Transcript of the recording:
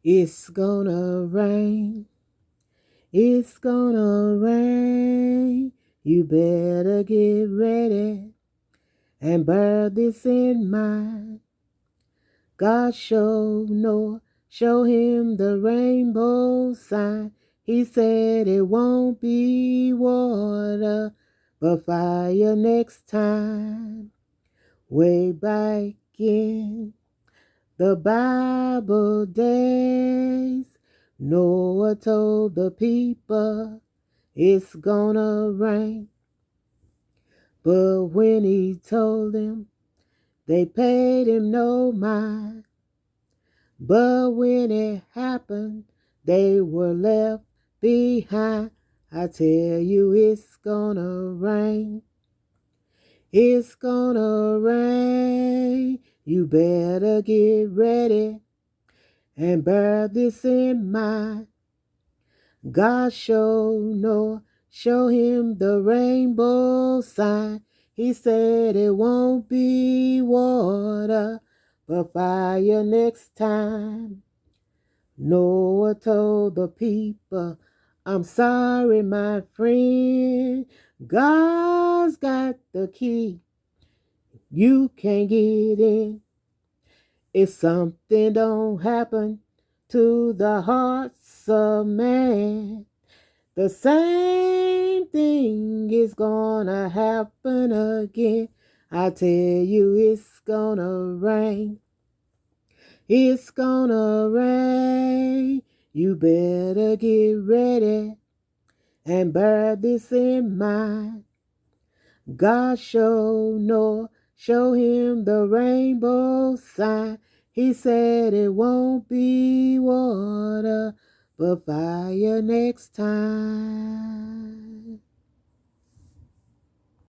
It's gonna rain. It's gonna rain. You better get ready and bear this in mind. God showed Noah, show him the rainbow sign. He said it won't be water, but fire next time. Way back in the Bible days, Noah told the people it's gonna rain. But when he told them, they paid him no mind. But when it happened, they were left behind. I tell you, it's gonna rain. It's gonna rain. You better get ready and bear this in mind. God showed Noah, show him the rainbow sign. He said it won't be water, but fire next time. Noah told the people, I'm sorry, my friend. God's got the key. You can't get in. If something don't happen to the hearts of man, the same thing is gonna happen again. I tell you, it's gonna rain. It's gonna rain. You better get ready and bear this in mind. God showed Noah, show him the rainbow sign. He said it won't be water, but fire next time.